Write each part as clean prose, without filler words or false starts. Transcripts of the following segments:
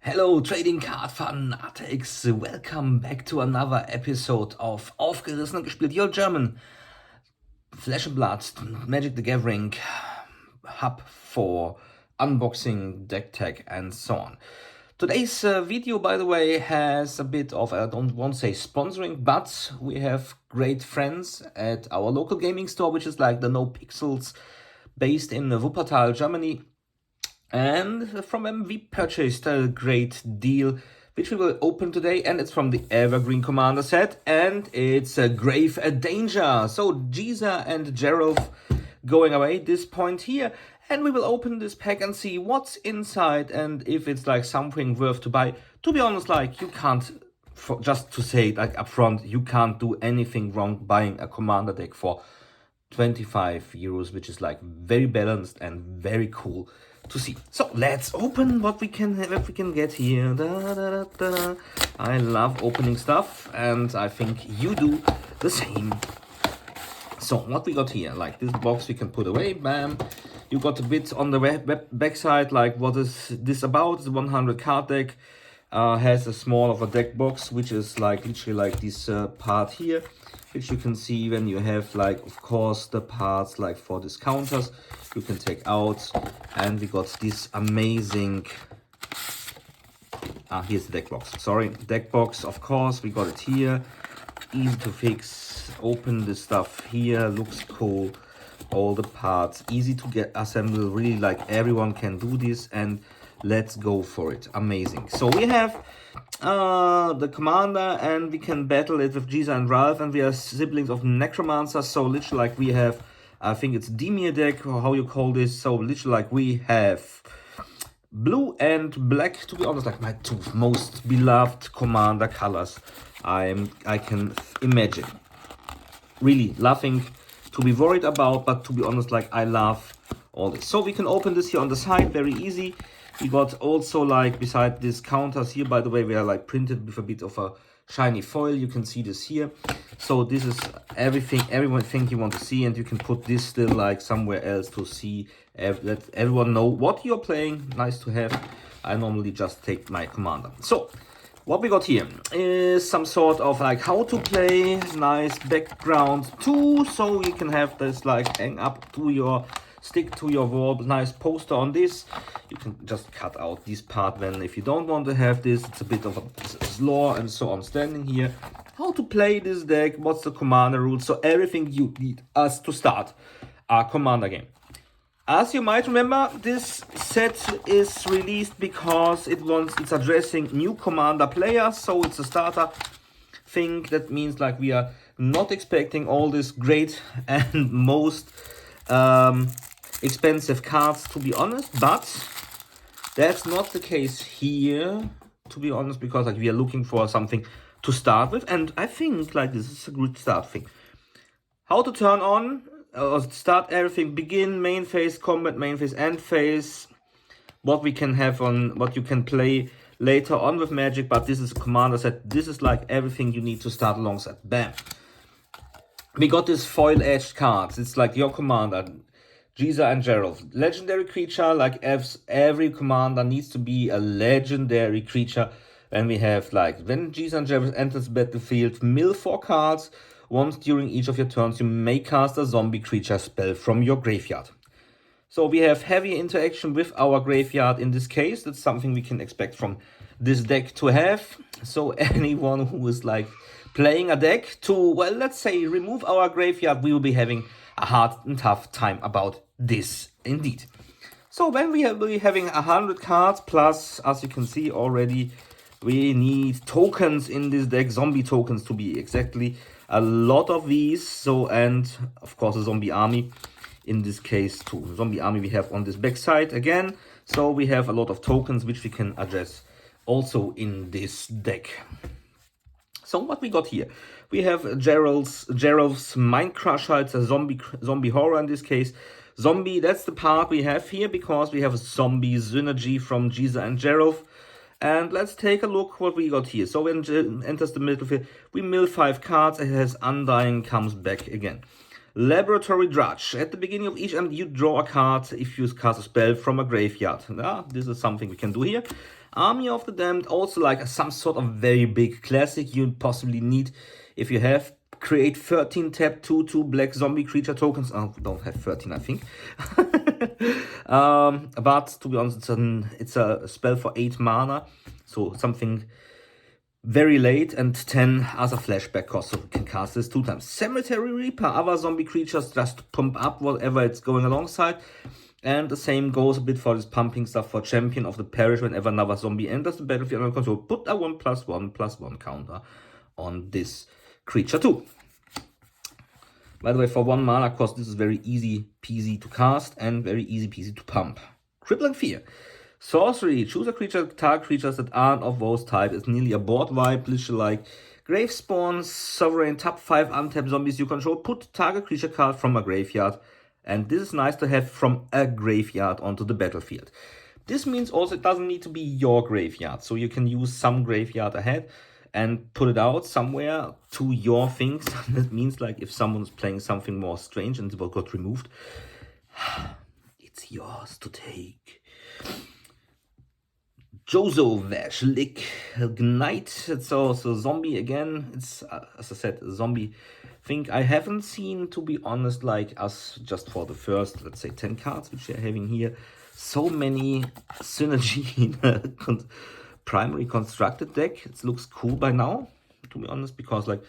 Hello, trading card fanatics. Welcome back to another episode of Aufgerissen und gespielt, your German Flesh and Blood Magic the Gathering hub for unboxing, deck tech, and so on. Today's video, by the way, has a bit of, I don't want to say sponsoring, but we have great friends at our local gaming store, which is like the No Pixels, based in Wuppertal, Germany. And from them we purchased a great deal, which we will open today, and it's from the Evergreen Commander set, and it's a Grave Danger. So Giza and Gerald going away this point here, and we will open this pack and see what's inside and if it's like something worth to buy. To be honest, like you can't, just to say it like up front, you can't do anything wrong buying a Commander deck for 25 euros, which is like very balanced and very cool to see. So let's open what we can have, if we can get here. I love opening stuff, and I think you do the same. So what we got here, like this box we can put away, bam. You got a bit on the back side, like what is this about? It's a 100 card deck. Has a small of a deck box, which is like literally like this part here, which you can see when you have like, of course, the parts like for discounters you can take out. And we got this amazing, here's the deck box, sorry, deck box, of course, we got it here, easy to fix, open the stuff here, looks cool, all the parts, easy to get assembled, really like everyone can do this, and let's go for it. Amazing. So we have the commander, and we can battle it with Giza and Ralph, and we are siblings of Necromancer. So literally like we have, I think it's Dimir deck, or how you call this. So literally like we have blue and black, to be honest, like my two most beloved commander colors I can imagine. Really nothing to be worried about, but to be honest, like I love all this. So we can open this here on the side, very easy. We got also like beside these counters here, by the way, we are like printed with a bit of a shiny foil. You can see this here. So this is everything you want to see, and you can put this still like somewhere else to see, let everyone know what you're playing. Nice to have. I normally just take my commander. So what we got here is some sort of like how to play, nice background too, so you can have this like hang up to your stick to your wall, nice poster on this. You can just cut out this part when, if you don't want to have this, it's a bit of a lore and so on standing here. How to play this deck, what's the commander rules, so everything you need us to start our commander game. As you might remember, this set is released because it's addressing new commander players, so it's a starter thing. That means like we are not expecting all this great and most expensive cards, to be honest, but that's not the case here, to be honest, because like we are looking for something to start with, and I think like this is a good start thing. How to turn on or start everything: begin, main phase, combat, main phase, end phase, what we can have on, what you can play later on with Magic, but this is a commander set. This is like everything you need to start alongside. Bam. We got this foil edged cards. It's like your commander, Giza and Gerald. Legendary creature, like every commander needs to be a legendary creature. And we have like, when Giza and Gerald enters the battlefield, mill 4 cards. Once during each of your turns, you may cast a zombie creature spell from your graveyard. So we have heavy interaction with our graveyard in this case. That's something we can expect from this deck to have. So anyone who is like playing a deck to, well, let's say remove our graveyard, we will be having a hard and tough time about this indeed. So when we will be having 100 cards plus, as you can see already, we need tokens in this deck, zombie tokens to be exactly, a lot of these. So, and of course a zombie army in this case too. Zombie army we have on this back side again. So we have a lot of tokens which we can address also in this deck. So what we got here, we have Gerald's Mind Crusher. It's a zombie horror in this case. Zombie, that's the part we have here because we have a zombie synergy from Giza and Gerald. And let's take a look what we got here. So when enters the middle field, we mill 5 cards. It has Undying, comes back again. Laboratory Drudge. At the beginning of each end, you draw a card if you cast a spell from a graveyard. This is something we can do here. Army of the Damned, also like some sort of very big classic you possibly need if you have. Create 13 tap 2/2 black zombie creature tokens. Oh, we don't have 13, I think. But to be honest, it's a spell for 8 mana. So something very late, and 10 as a flashback cost, so we can cast this 2 times. Cemetery Reaper, other zombie creatures just pump up whatever it's going alongside. And the same goes a bit for this pumping stuff for Champion of the Parish. Whenever another zombie enters the battlefield under control, put a 1/1/1 counter on this creature too. By the way, for 1 mana cost, this is very easy peasy to cast and very easy peasy to pump. Crippling Fear. Sorcery. Choose a creature, target creatures that aren't of those type. It's nearly a board vibe, literally like Grave Spawns, Sovereign, tap 5 untapped zombies you control. Put target creature card from a graveyard. And this is nice to have from a graveyard onto the battlefield. This means also it doesn't need to be your graveyard. So you can use some graveyard ahead and put it out somewhere to your things. That means like if someone's playing something more strange and it got removed, it's yours to take. Jozo Vash, Lick, Ignite. It's also zombie again. It's, as I said, a zombie thing. I haven't seen, to be honest, like us just for the first, let's say, 10 cards, which we're having here, so many synergy in a primary constructed deck. It looks cool by now, to be honest, because like,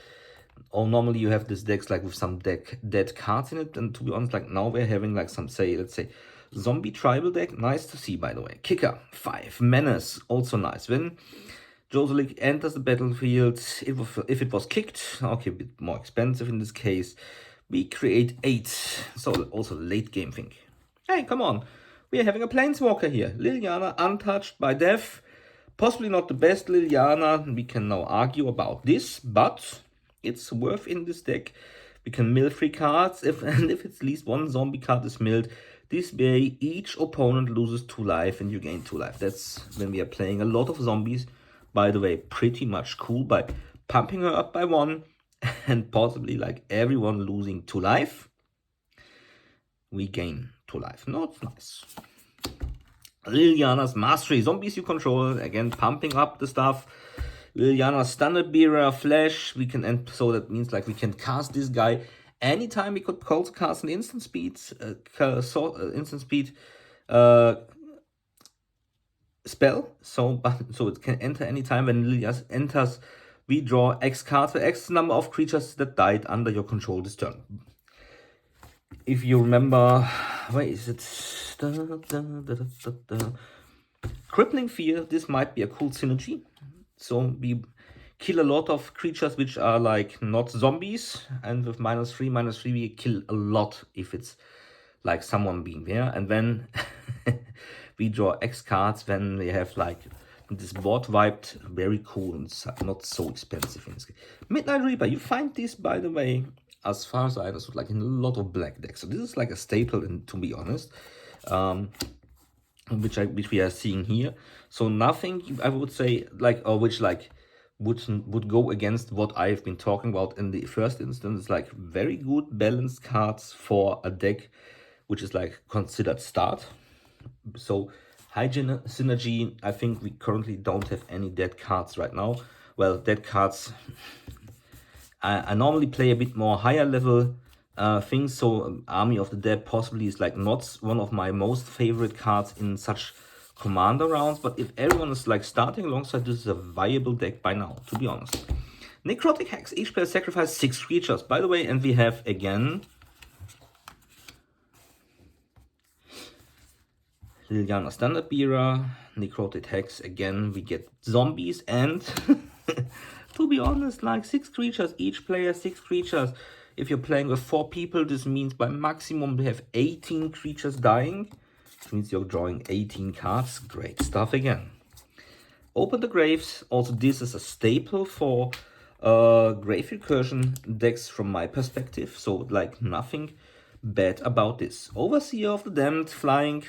normally you have this decks like with some dead cards in it, and to be honest, like now we're having like some, let's say, zombie tribal deck. Nice to see, by the way. Kicker 5, Menace, also nice. When Joselic enters the battlefield, if it was kicked, okay, a bit more expensive in this case, we create 8. So also late game thing. Hey, come on, we are having a Planeswalker here. Liliana, untouched by death. Possibly not the best Liliana. We can now argue about this, but it's worth in this deck. We can mill 3 cards, and if at least 1 zombie card is milled, this way each opponent loses 2 life and you gain 2 life. That's when we are playing a lot of zombies. By the way, pretty much cool by pumping her up by 1 and possibly like everyone losing 2 life. We gain 2 life. No, it's nice. Liliana's Mastery. Zombies you control. Again, pumping up the stuff. Liliana's Standard Bearer, Flash. We can end, so that means like we can cast this guy anytime. We could also cast an instant speed, spell. So it can enter anytime. When Liliana enters, we draw X cards for X number of creatures that died under your control this turn. If you remember, where is it? Crippling Fear. This might be a cool synergy. So we kill a lot of creatures which are like not zombies, and with -3/-3 we kill a lot if it's like someone being there. And then we draw X cards when we have like this board wiped. Very cool and not so expensive in this game. Midnight Reaper. You find this, by the way, as far as I understood, like in a lot of black decks. So this is like a staple, and to be honest, which we are seeing here. So nothing I would say like, or which like would go against what I've been talking about in the first instance. Like very good balanced cards for a deck which is like considered start. So high synergy. I think we currently don't have any dead cards right now. Well, dead cards, I normally play a bit more higher level things. So Army of the Dead possibly is like not one of my most favorite cards in such commander rounds, but if everyone is like starting alongside, this is a viable deck by now, to be honest. Necrotic Hex. Each player sacrifice 6 creatures, by the way, and we have again Liliana Standard Bearer, Necrotic Hex. Again, we get zombies, and to be honest, like 6 creatures, each player 6 creatures. If you're playing with 4 people, this means by maximum we have 18 creatures dying. Which means you're drawing 18 cards. Great stuff again. Open the Graves. Also, this is a staple for Grave Recursion decks from my perspective. So, like, nothing bad about this. Overseer of the Damned, flying.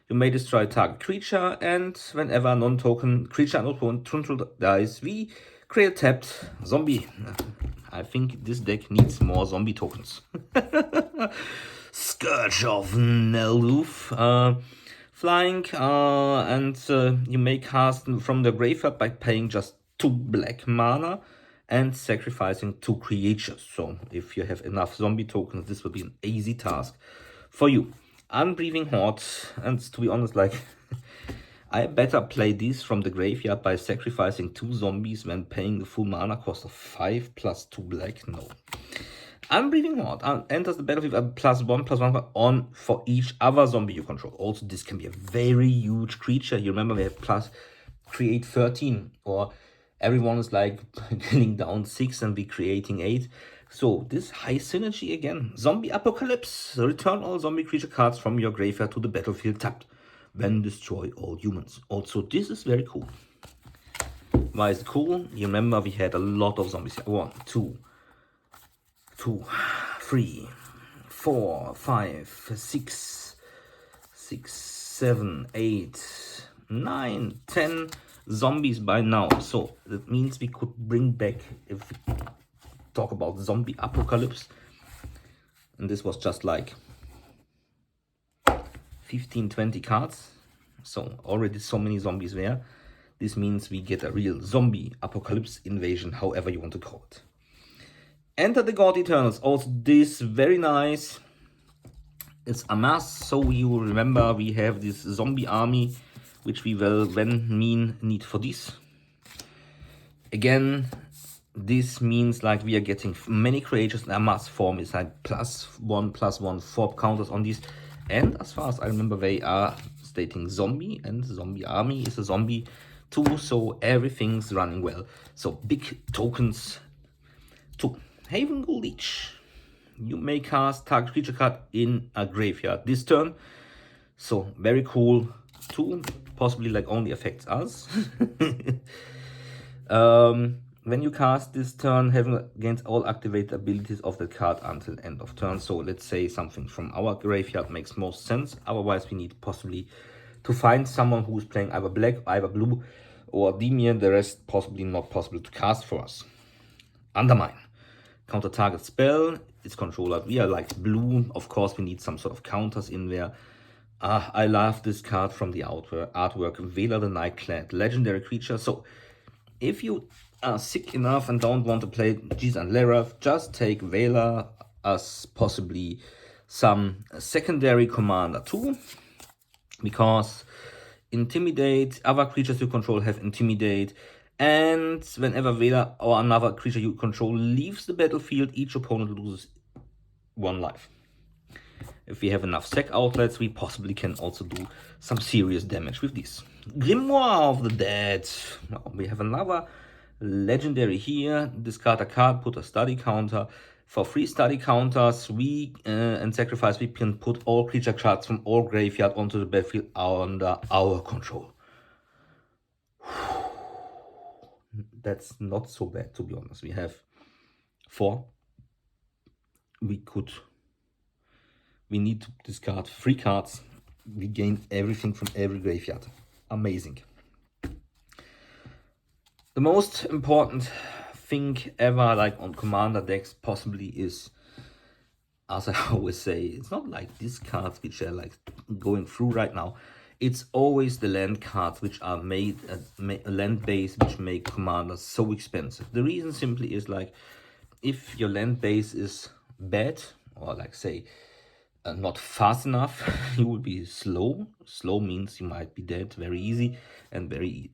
You may destroy target creature, and whenever non-token creature not controlled dies, we create a tapped zombie. I think this deck needs more zombie tokens. Scourge of Neldoof. Flying, and you may cast from the graveyard by paying just 2 black mana and sacrificing 2 creatures. So if you have enough zombie tokens, this will be an easy task for you. Unbreathing Horde, and to be honest, like, I better play this from the graveyard by sacrificing 2 zombies when paying the full mana cost of 5 plus 2 black. No. Unbreathing Horde enters the battlefield at +1/+1 on for each other zombie you control. Also, this can be a very huge creature. You remember we have plus create 13, or everyone is like killing down 6 and be creating 8. So this high synergy again. Zombie Apocalypse. Return all zombie creature cards from your graveyard to the battlefield tapped. Then destroy all humans. Also, this is very cool. Why is it cool? You remember we had a lot of zombies here. 1, 2, 3, 4, 5, 6, 7, 8, 9, 10 zombies by now. So that means we could bring back, if we talk about zombie apocalypse, and this was just like 15-20 cards, so already so many zombies there. This means we get a real zombie apocalypse invasion, however you want to call it. Enter the God Eternals. Also this very nice. It's a must, so you remember we have this zombie army, which we will need for this. Again, this means like we are getting many creatures, and a must form is like +1/+1 4 counters on these. And as far as I remember, they are stating zombie, and zombie army is a zombie too, so everything's running well. So big tokens. 2. Haven Ghoul Leech. You may cast target creature card in a graveyard this turn. So very cool. 2, possibly like only affects us. When you cast this turn, Haven gains all activated abilities of the card until end of turn. So let's say something from our graveyard makes most sense. Otherwise, we need possibly to find someone who is playing either black, either blue, or Dimir. The rest possibly not possible to cast for us. Undermine. Counter target spell. It's controller. We are like blue. Of course, we need some sort of counters in there. I love this card from the artwork. Vela the Nightclad, legendary creature. So if you are sick enough and don't want to play Giz and Lerath, just take Vela as possibly some secondary commander too. Because Intimidate, other creatures you control have Intimidate. And whenever Vela or another creature you control leaves the battlefield, each opponent loses 1 life. If we have enough sack outlets, we possibly can also do some serious damage with this. Grimoire of the Dead. Well, we have another legendary here. Discard a card, put a study counter. For 3 study counters, and sacrifice, we can put all creature cards from all graveyard onto the battlefield under our control. That's not so bad, to be honest. We have 4. We need to discard 3 cards. We gain everything from every graveyard. Amazing. The most important thing ever, like on commander decks, possibly is, as I always say, it's not like these cards which are like going through right now. It's always the land cards which are made land base, which make commanders so expensive. The reason simply is like, if your land base is bad, or like say not fast enough, you will be slow. Slow means you might be dead very easy and very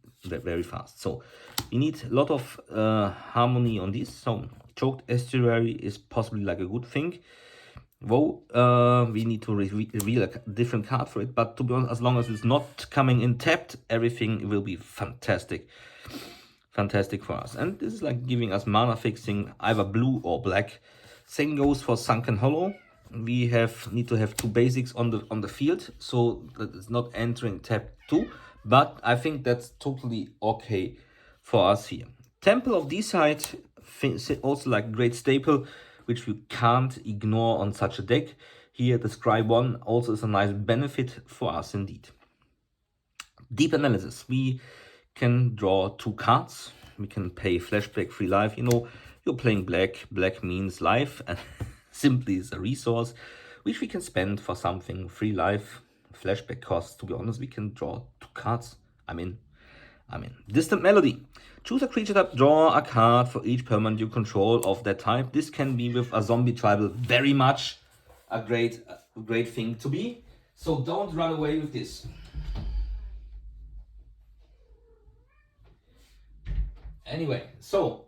fast. So you need a lot of harmony on this. So Choked Estuary is possibly like a good thing. Though we need to reveal a different card for it, but to be honest, as long as it's not coming in tapped, everything will be fantastic. Fantastic for us. And this is like giving us mana fixing, either blue or black. Same goes for Sunken Hollow. We need to have 2 basics on the field, so that it's not entering tab 2. But I think that's totally okay for us here. Temple of Decide, also like great staple, which you can't ignore on such a deck. Here the Scry 1 also is a nice benefit for us indeed. Deep Analysis. We can draw 2 cards. We can pay flashback 3 life. You know, You're playing black. Black means life, and simply is a resource which we can spend for something. Free life, flashback costs. To be honest, we can draw 2 cards. I'm in. Distant Melody. Choose a creature type, draw a card for each permanent you control of that type. This can be with a zombie tribal very much a great thing to be. So don't run away with this. Anyway, so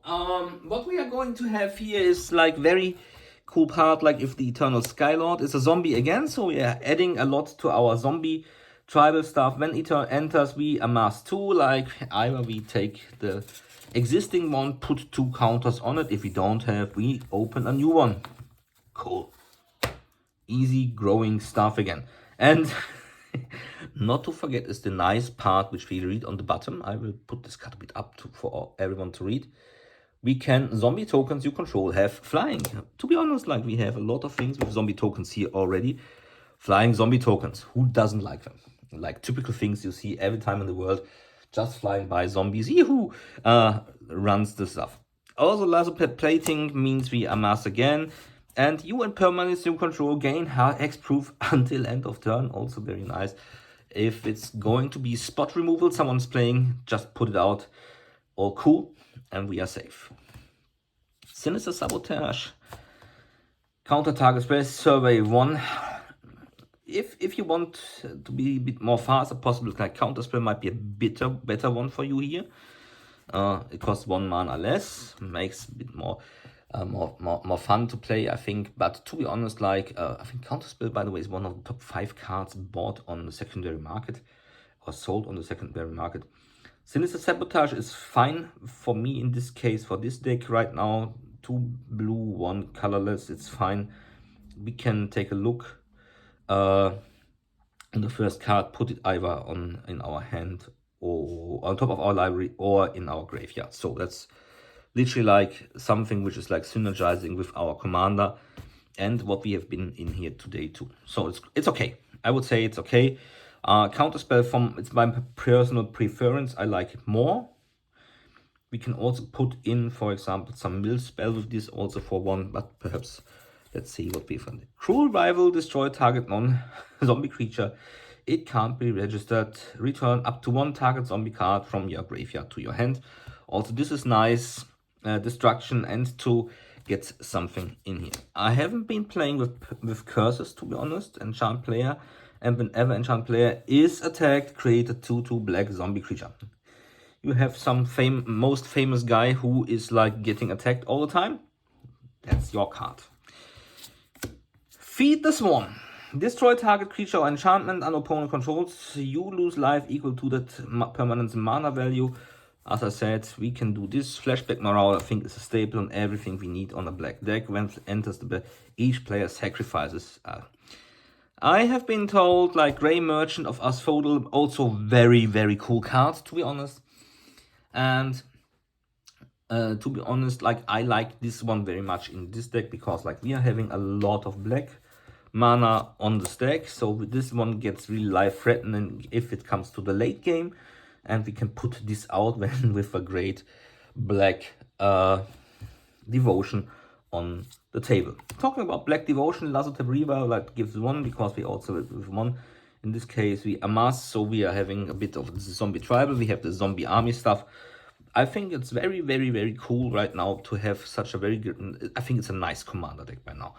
what we are going to have here is like very cool part, like if the Eternal Skylord is a zombie again, so we are adding a lot to our zombie tribal stuff. When it enters, we amass 2, like either we take the existing one, put 2 counters on it. If we don't have, we open a new one. Cool. Easy growing stuff again. And not to forget is the nice part which we read on the bottom. I will put this card a bit up for everyone to read. We can, zombie tokens you control have flying. To be honest, like we have a lot of things with zombie tokens here already. Flying zombie tokens, who doesn't like them? Like typical things you see every time in the world, just flying by zombies, yahoo, runs the stuff. Also, laser plating means we amass again. And you and permanents you control gain hard X proof until end of turn. Also very nice. If it's going to be spot removal, someone's playing, just put it out. All cool. And we are safe. Sinister Sabotage. Counter target space, survey 1. If you want to be a bit more fast, a possible like counter spell might be a better one for you here. It costs 1 mana less, makes a bit more fun to play, I think. But to be honest, like I think Counterspell, by the way, is one of the top 5 cards bought on the secondary market or sold on the secondary market. Sinister Sabotage is fine for me in this case, for this deck right now. 2 blue, 1 colorless, it's fine. We can take a look on the first card, put it either in our hand or on top of our library or in our graveyard. So that's literally like something which is like synergizing with our commander and what we have been in here today too. So it's okay. I would say it's okay. Counterspell, it's my personal preference. I like it more. We can also put in, for example, some mill spell with this also for 1, but perhaps let's see what we find. Cruel Rival, destroy target non-zombie creature. It can't be registered. Return up to 1 target zombie card from your graveyard to your hand. Also, this is nice. Destruction and to get something in here. I haven't been playing with curses, to be honest. Enchant player, and whenever enchant player is attacked, create a 2/2 black zombie creature. You have some most famous guy who is like getting attacked all the time. That's your card. Feed the Swarm. Destroy target creature or enchantment an opponent controls. You lose life equal to that permanent's mana value. As I said, we can do this. Flashback Morale, I think, is a staple on everything we need on a black deck. When it enters the back, each player sacrifices. I have been told, like, Grey Merchant of Asphodel, also very, very cool card, to be honest. And to be honest, like, I like this one very much in this deck because, like, we are having a lot of black mana on the stack. So this one gets really life-threatening if it comes to the late game. And we can put this out when with a great black devotion on the table. Talking about black devotion, Lazotep Reaver like gives 1 because we also with 1. In this case, we amass, so we are having a bit of the zombie tribal. We have the zombie army stuff. I think it's very, very, very cool right now to have such a very good. I think it's a nice commander deck by now.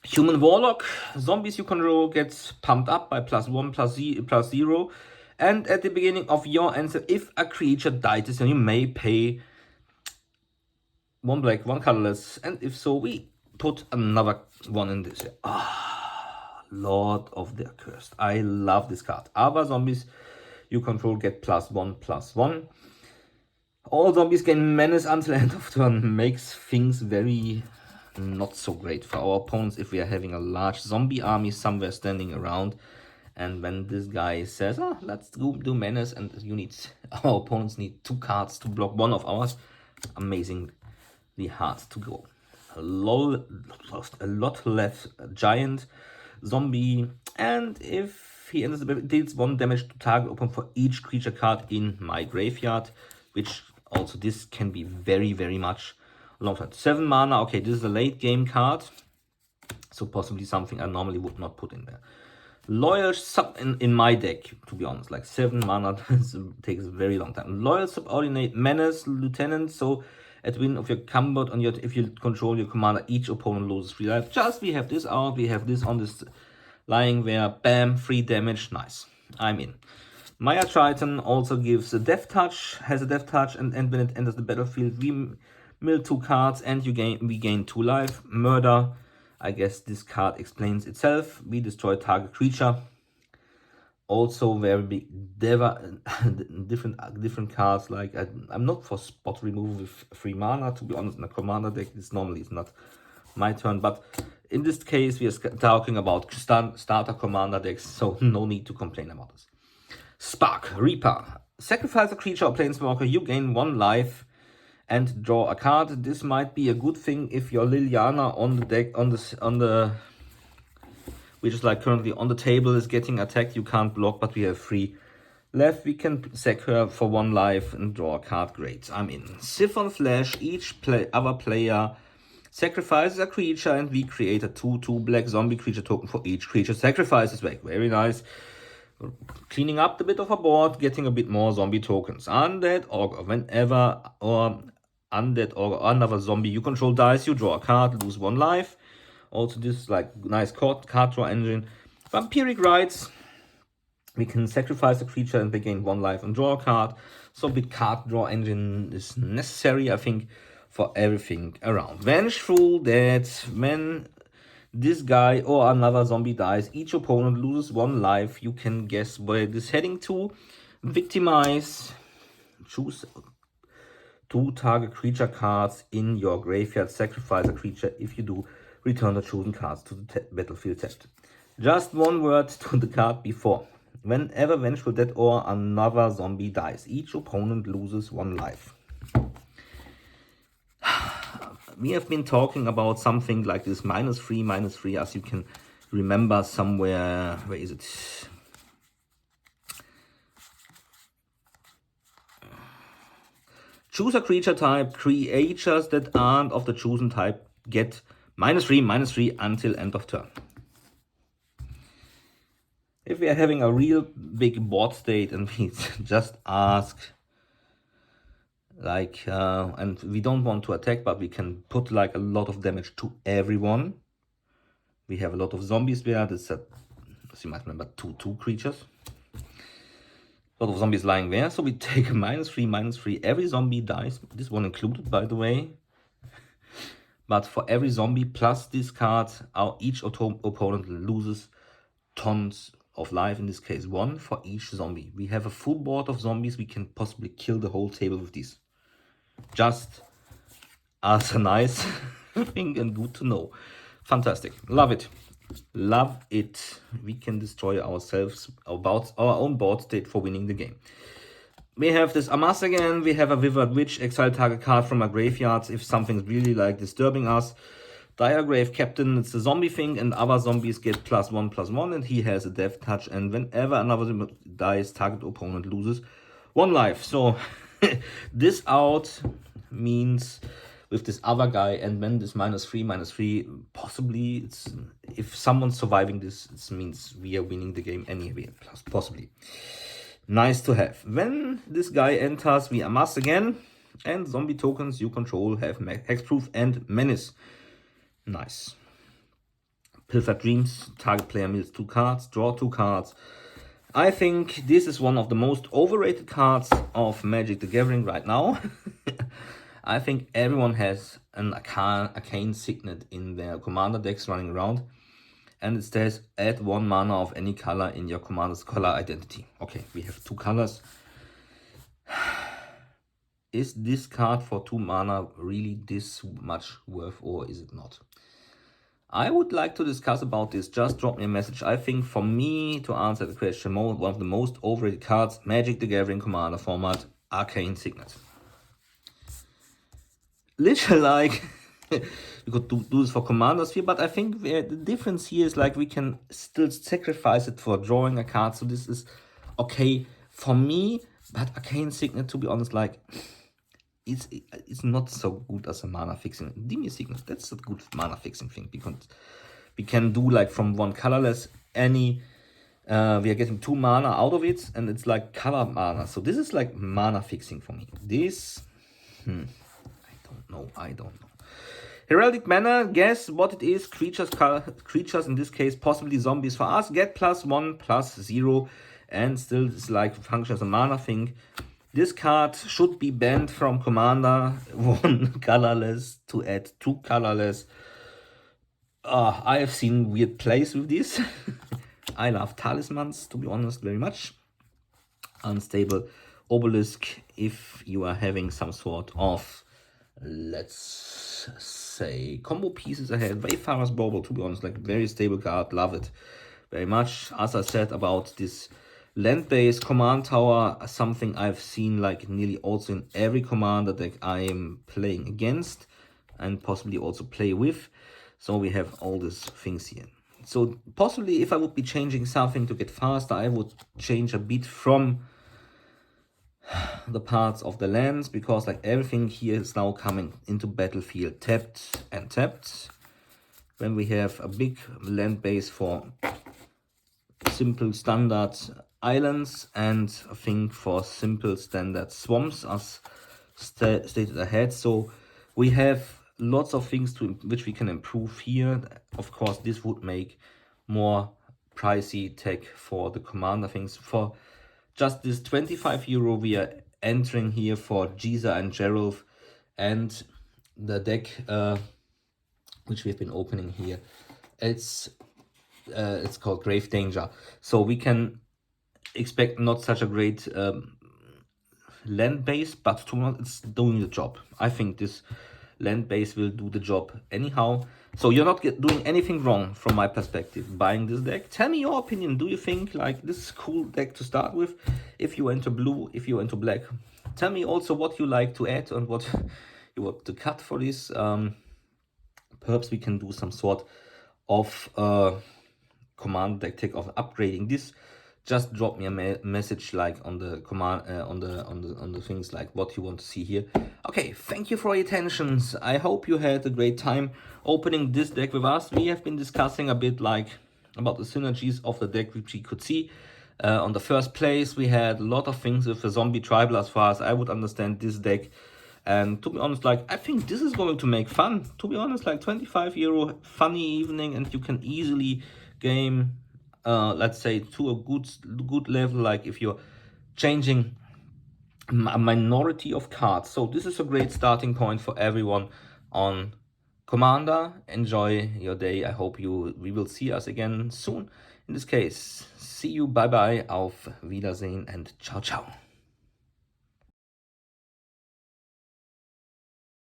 Human Warlock, zombies you control gets pumped up by +1 +0. And at the beginning of your answer, if a creature dies, then you may pay 1 black, 1 colorless. And if so, we put another one in this. Lord of the Accursed. I love this card. Other zombies you control get +1/+1. All zombies gain menace until end of turn. Makes things very not so great for our opponents if we are having a large zombie army somewhere standing around. And when this guy says, let's go do menace, and our opponents need 2 cards to block 1 of ours, amazingly hard to go. A lot left, giant zombie, and if he enters the battlefield, deals 1 damage to target open for each creature card in my graveyard, which also this can be very, very much alongside 7 mana. Okay, this is a late game card, so possibly something I normally would not put in there. Loyal sub in my deck, to be honest, like 7 mana takes a very long time. Loyal subordinate menace lieutenant. So at the win of your combat on your, if you control your commander, each opponent loses 3 life. Just we have this out, we have this on this lying there. Bam, 3 damage. Nice. I'm in. Maya Triton also gives a death touch, has a death touch, and when it enters the battlefield, we mill 2 cards and we gain 2 life. Murder. I guess this card explains itself. We destroy target creature. Also very big different cards. Like I'm not for spot removal with 3 mana, to be honest. In a commander deck, this normally is not my turn, but in this case we are talking about starter commander decks, so no need to complain about this. Spark Reaper. Sacrifice a creature or planeswalker, you gain 1 life and draw a card. This might be a good thing if your Liliana on the deck, which is like currently on the table, is getting attacked. You can't block, but we have 3 left. We can sack her for 1 life and draw a card. Great, I'm in. Siphon Flash. Each other player sacrifices a creature, and we create a 2/2 black zombie creature token for each creature sacrifices back. Very nice. Cleaning up a bit of a board, getting a bit more zombie tokens. Undead Ogre. Whenever Undead or another zombie you control dies, you draw a card, lose 1 life. Also this like nice card draw engine. Vampiric Rites. We can sacrifice a creature and they gain 1 life and draw a card. So bit card draw engine is necessary, I think, for everything around. Vengeful, that when this guy or another zombie dies, each opponent loses 1 life. You can guess where this is heading to. Victimize. Choose 2 target creature cards in your graveyard. Sacrifice a creature. If you do, return the chosen cards to the battlefield tapped. Just 1 word to the card before. Whenever Vengeful Dead or another zombie dies, each opponent loses 1 life. We have been talking about something like this -3, as you can remember somewhere. Where is it? Choose a creature type. Creatures that aren't of the chosen type get -3 until end of turn. If we are having a real big board state and we just ask, like, and we don't want to attack, but we can put like a lot of damage to everyone. We have a lot of zombies there. That's as you might remember, 2/2 creatures. A lot of zombies lying there. So we take -3. Every zombie dies. This one included, by the way. But for every zombie plus this card, each opponent loses tons of life. In this case, 1 for each zombie. We have a full board of zombies. We can possibly kill the whole table with these. Just as a nice thing and good to know. Fantastic. Love it. Love it. We can destroy ourselves about our own board state for winning the game. We have this Amass again. We have a Withered Witch. Exile target card from our graveyards if something's really like disturbing us. Diregrave Captain, it's a zombie thing, and other zombies get +1/+1, and he has a death touch, and whenever another zombie dies, target opponent loses 1 life. So this out means with this other guy, and when this -3, possibly it's, if someone's surviving this, it means we are winning the game anyway, possibly. Nice to have. When this guy enters, we amass again, and zombie tokens you control have hexproof and menace. Nice. Pilfered Dreams, target player mills 2 cards, draw 2 cards. I think this is one of the most overrated cards of Magic the Gathering right now. I think everyone has an arcane signet in their commander decks running around. And it says add 1 mana of any color in your commander's color identity. Okay, we have 2 colors. Is this card for 2 mana really this much worth, or is it not? I would like to discuss about this. Just drop me a message. I think for me to answer the question, one of the most overrated cards, Magic the Gathering commander format, Arcane Signet. Literally, like, we could do this for commanders here, but I think the difference here is like we can still sacrifice it for drawing a card. So this is okay for me, but Arcane Signet, to be honest, like, it's not so good as a mana fixing. Dimir Signal, that's a good mana fixing thing, because we can do like from one colorless any. We are getting 2 mana out of it, and it's like color mana. So this is like mana fixing for me. This, I don't know. Heraldic Manor, guess what it is. Creatures, in this case, possibly zombies for us, get +1/+0, and still it's like function as a mana thing. This card should be banned from Commander. 1 colorless to add 2 colorless. I have seen weird plays with this. I love talismans, to be honest, very much. Unstable obelisk, if you are having some sort of, let's say, combo pieces ahead. Wayfarer's Bauble, to be honest, like very stable card, love it very much. As I said about this land-based command tower, something I've seen like nearly also in every commander deck I am playing against and possibly also play with. So we have all these things here. So possibly if I would be changing something to get faster, I would change a bit from the parts of the lands, because like everything here is now coming into battlefield tapped and tapped. When we have a big land base for simple standard islands and a thing for simple standard swamps, as stated ahead. So we have lots of things which we can improve here. Of course, this would make more pricey tech for the commander things. For just this 25 euro, we are entering here for Giza and Geralf, and the deck which we've been opening here, it's called Grave Danger. So we can expect not such a great land base, but it's doing the job. I think this land base will do the job anyhow. So you're not doing anything wrong from my perspective buying this deck. Tell me your opinion. Do you think like this is a cool deck to start with? If you enter blue, if you enter black, tell me also what you like to add and what you want to cut for this. Perhaps we can do some sort of command deck tech of upgrading this. Just drop me a message like on the command on the things like what you want to see here. Okay, thank you for your attentions. I hope you had a great time opening this deck with us. We have been discussing a bit like about the synergies of the deck which we could see. On the first place, we had a lot of things with the zombie tribal as far as I would understand this deck. And to be honest, like I think this is going to make fun. To be honest, like 25 euro, funny evening, and you can easily game, let's say, to a good level, like if you're changing a minority of cards. So this is a great starting point for everyone on Commander. Enjoy your day. I hope we will see us again soon. In this case, see you, bye bye, auf Wiedersehen, and ciao ciao.